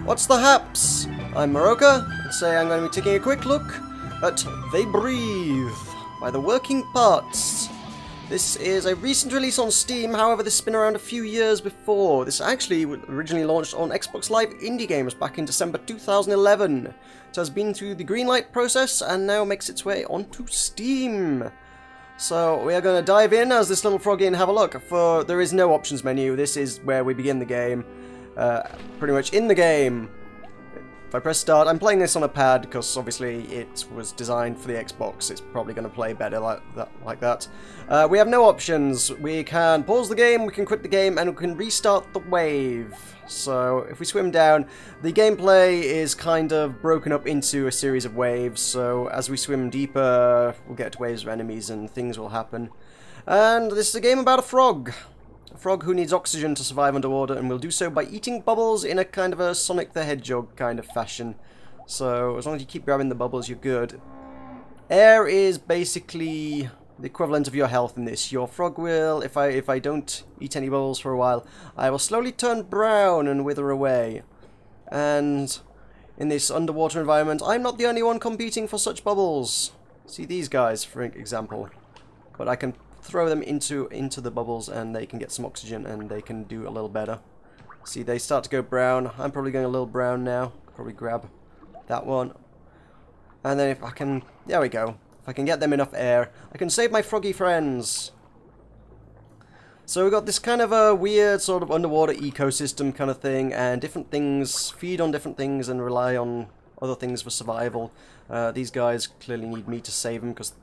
What's the haps? I'm Meroka, and today I'm going to be taking a quick look at They Breathe by The Working Parts. This is a recent release on Steam, however this has been around a few years before. This actually originally launched on Xbox Live Indie Games back in December 2011. It has been through the greenlight process and now makes its way onto Steam. So we are going to dive in as this little froggy and have a look. For there is no options menu, this is where we begin the game. Pretty much in the game. If I press start, I'm playing this on a pad because obviously it was designed for the Xbox. It's probably going to play better like that. We have no options. We can pause the game, we can quit the game, and we can restart the wave. So if we swim down, the gameplay is kind of broken up into a series of waves. So as we swim deeper, we'll get to waves of enemies and things will happen. And this is a game about a frog. A frog who needs oxygen to survive underwater and will do so by eating bubbles in a kind of a Sonic the Hedgehog kind of fashion. So as long as you keep grabbing the bubbles, you're good. Air is basically the equivalent of your health in this. Your frog will, if I don't eat any bubbles for a while, I will slowly turn brown and wither away. And in this underwater environment, I'm not the only one competing for such bubbles. See these guys, for example. But I can throw them into the bubbles and they can get some oxygen and they can do a little better. See, they start to go brown. I'm probably going a little brown now. Probably grab that one. And then if I can... There we go. If I can get them enough air, I can save my froggy friends. So we've got this kind of a weird sort of underwater ecosystem kind of thing, and different things feed on different things and rely on other things for survival. These guys clearly need me to save them because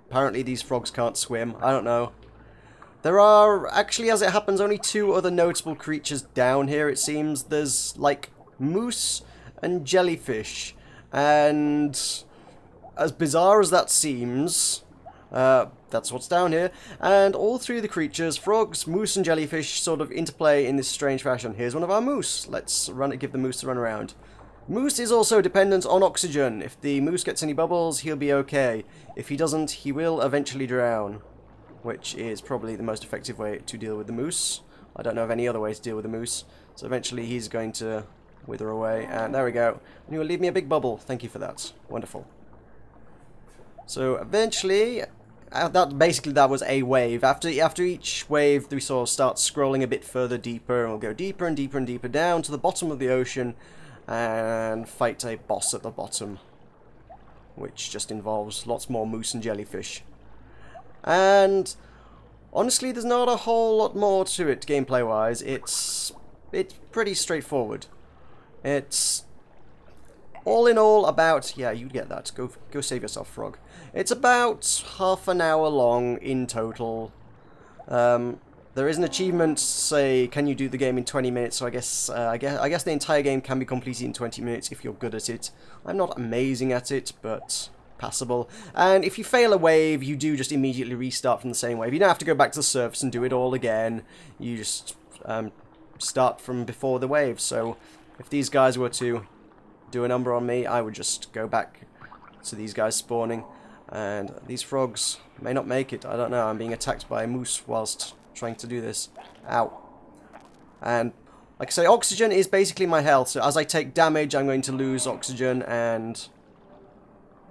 apparently these frogs can't swim. I don't know. There are, actually, as it happens, only two other notable creatures down here, it seems. There's, like, moose and jellyfish. And as bizarre as that seems, that's what's down here. And all three of the creatures, frogs, moose, and jellyfish, sort of interplay in this strange fashion. Here's one of our moose. Let's give the moose a run around. Moose is also dependent on oxygen. If the moose gets any bubbles, he'll be okay. If he doesn't, he will eventually drown, which is probably the most effective way to deal with the moose. I don't know of any other way to deal with the moose. So eventually he's going to wither away, and there we go. And you will leave me a big bubble. Thank you for that. Wonderful. So eventually, that was a wave. After each wave, we sort of start scrolling a bit further deeper, and we'll go deeper and deeper and deeper down to the bottom of the ocean, and fight a boss at the bottom, which just involves lots more moose and jellyfish. And honestly, there's not a whole lot more to it gameplay-wise. It's pretty straightforward. It's all in all about, yeah, you get that. Go save yourself, frog. It's about half an hour long in total. There is an achievement, say, can you do the game in 20 minutes? So I guess the entire game can be completed in 20 minutes if you're good at it. I'm not amazing at it, but passable. And if you fail a wave, you do just immediately restart from the same wave. You don't have to go back to the surface and do it all again. You just start from before the wave. So if these guys were to do a number on me, I would just go back to these guys spawning. And these frogs may not make it. I don't know. I'm being attacked by a moose whilst trying to do this. Ow. And like I say, oxygen is basically my health, so as I take damage I'm going to lose oxygen, and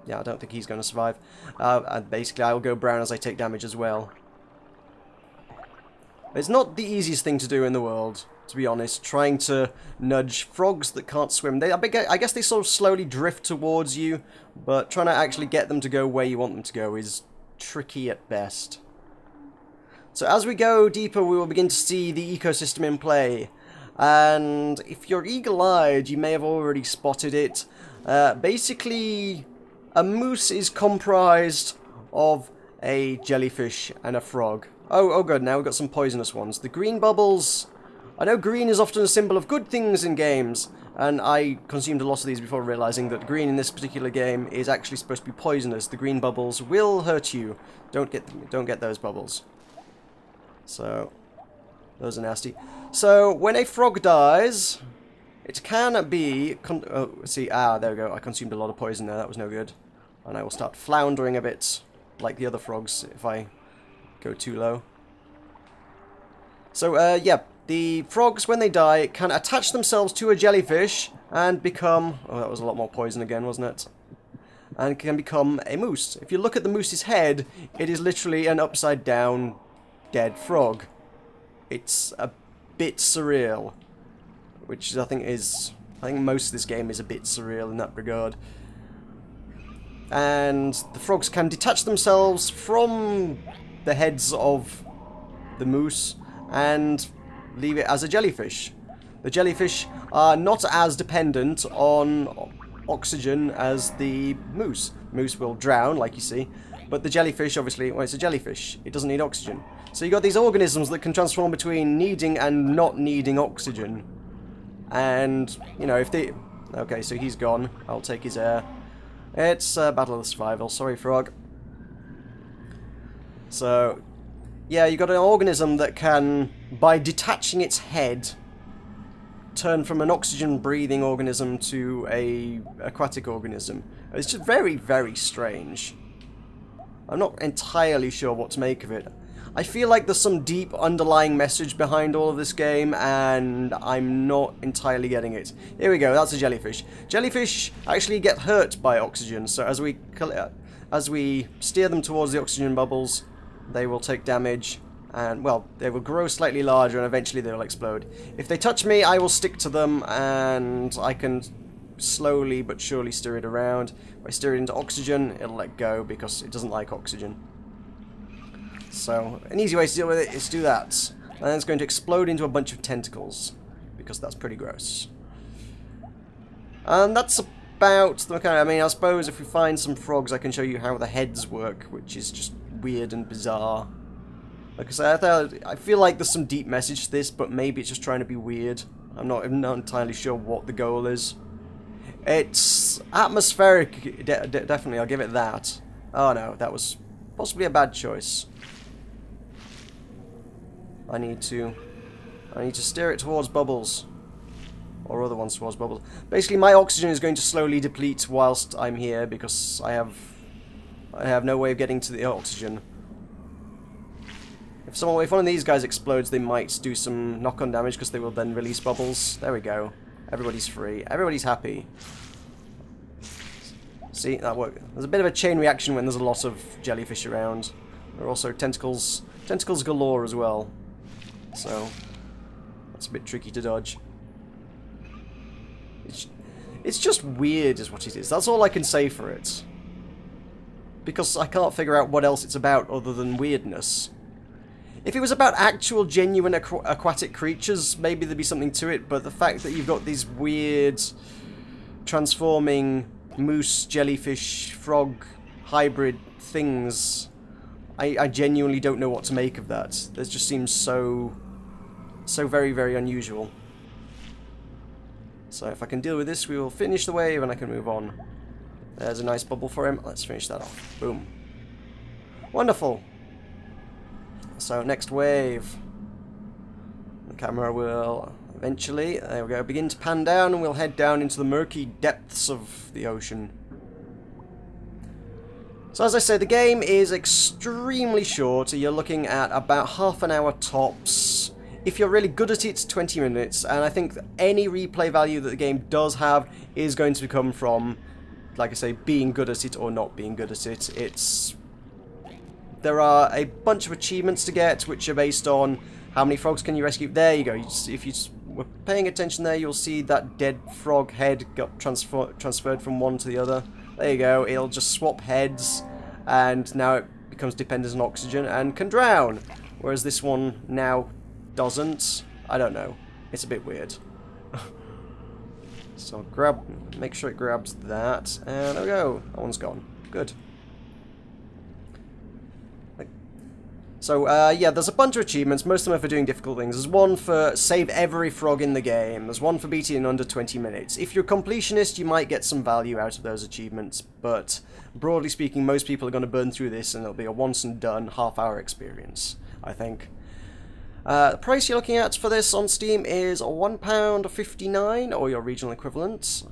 yeah, I don't think he's going to survive. And basically I will go brown as I take damage as well. It's not the easiest thing to do in the world, to be honest, trying to nudge frogs that can't swim. I guess they sort of slowly drift towards you, but trying to actually get them to go where you want them to go is tricky at best. So as we go deeper, we will begin to see the ecosystem in play. And if you're eagle-eyed, you may have already spotted it. Basically, a moose is comprised of a jellyfish and a frog. Oh good, now we've got some poisonous ones. The green bubbles... I know green is often a symbol of good things in games, and I consumed a lot of these before realizing that green in this particular game is actually supposed to be poisonous. The green bubbles will hurt you. Don't get those bubbles. So, those are nasty. So, when a frog dies, it can be... there we go. I consumed a lot of poison there. That was no good. And I will start floundering a bit, like the other frogs, if I go too low. So, yeah, the frogs, when they die, can attach themselves to a jellyfish and become... Oh, that was a lot more poison again, wasn't it? And can become a moose. If you look at the moose's head, it is literally an upside-down dead frog. It's a bit surreal, which I think most of this game is a bit surreal in that regard. And the frogs can detach themselves from the heads of the moose and leave it as a jellyfish. The jellyfish are not as dependent on oxygen as the moose. Moose will drown, like you see, but the jellyfish, obviously, well, it's a jellyfish. It doesn't need oxygen. So you got these organisms that can transform between needing and not needing oxygen. And, you know, if they... Okay, so he's gone. I'll take his air. It's a battle of survival. Sorry, frog. So, yeah, you got an organism that can, by detaching its head, turn from an oxygen-breathing organism to a aquatic organism. It's just very, very strange. I'm not entirely sure what to make of it. I feel like there's some deep underlying message behind all of this game, and I'm not entirely getting it. Here we go, that's a jellyfish. Jellyfish actually get hurt by oxygen, so as we steer them towards the oxygen bubbles, they will take damage, and, well, they will grow slightly larger, and eventually they will explode. If they touch me, I will stick to them, and I can slowly but surely steer it around. If I steer it into oxygen, it'll let go, because it doesn't like oxygen. So, an easy way to deal with it is to do that. And then it's going to explode into a bunch of tentacles, because that's pretty gross. And that's about the mechanic. I mean, I suppose if we find some frogs, I can show you how the heads work, which is just weird and bizarre. Like I said, I feel like there's some deep message to this, but maybe it's just trying to be weird. I'm not entirely sure what the goal is. It's atmospheric, definitely, I'll give it that. Oh no, that was possibly a bad choice. I need to steer it towards bubbles. Or other ones towards bubbles. Basically, my oxygen is going to slowly deplete whilst I'm here, because I have no way of getting to the oxygen. If one of these guys explodes, they might do some knock-on damage, because they will then release bubbles. There we go. Everybody's free. Everybody's happy. See, that worked. There's a bit of a chain reaction when there's a lot of jellyfish around. There are also tentacles galore as well. So, that's a bit tricky to dodge. It's just weird is what it is. That's all I can say for it. Because I can't figure out what else it's about other than weirdness. If it was about actual, genuine aquatic creatures, maybe there'd be something to it, but the fact that you've got these weird, transforming moose, jellyfish, frog, hybrid things, I genuinely don't know what to make of that. That just seems so very, very unusual. So if I can deal with this, we will finish the wave and I can move on. There's a nice bubble for him. Let's finish that off. Boom. Wonderful. So next wave. The camera will eventually, there we go, begin to pan down, and we'll head down into the murky depths of the ocean. So as I say, the game is extremely short. You're looking at about half an hour tops. If you're really good at it, 20 minutes. And I think that any replay value that the game does have is going to come from, like I say, being good at it or not being good at it. There are a bunch of achievements to get, which are based on how many frogs can you rescue. There you go. If you were paying attention there, you'll see that dead frog head got transferred from one to the other. There you go. It'll just swap heads, and now it becomes dependent on oxygen and can drown. Whereas this one now doesn't. I don't know. It's a bit weird. So make sure it grabs that, and there we go. That one's gone. Good. So, yeah, there's a bunch of achievements. Most of them are for doing difficult things. There's one for save every frog in the game. There's one for beating in under 20 minutes. If you're a completionist, you might get some value out of those achievements, but broadly speaking, most people are going to burn through this, and it'll be a once-and-done half-hour experience, I think. The price you're looking at for this on Steam is £1.59, or your regional equivalent.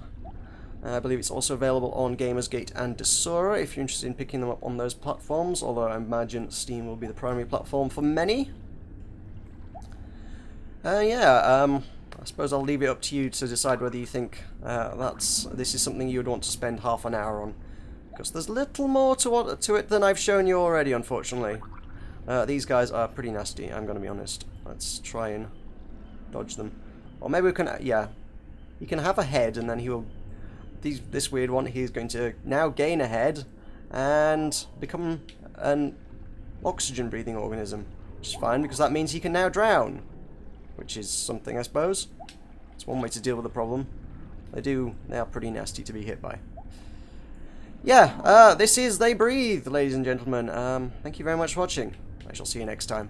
I believe it's also available on Gamersgate and Desura if you're interested in picking them up on those platforms, although I imagine Steam will be the primary platform for many. I suppose I'll leave it up to you to decide whether you think this is something you would want to spend half an hour on. Because there's little more to it than I've shown you already, unfortunately. These guys are pretty nasty, I'm going to be honest. Let's try and dodge them. Or maybe we can, yeah. He can have a head, and then he will... This weird one, he's going to now gain a head and become an oxygen-breathing organism. Which is fine, because that means he can now drown. Which is something, I suppose. It's one way to deal with the problem. They are pretty nasty to be hit by. Yeah, this is They Breathe, ladies and gentlemen. Thank you very much for watching. I shall see you next time.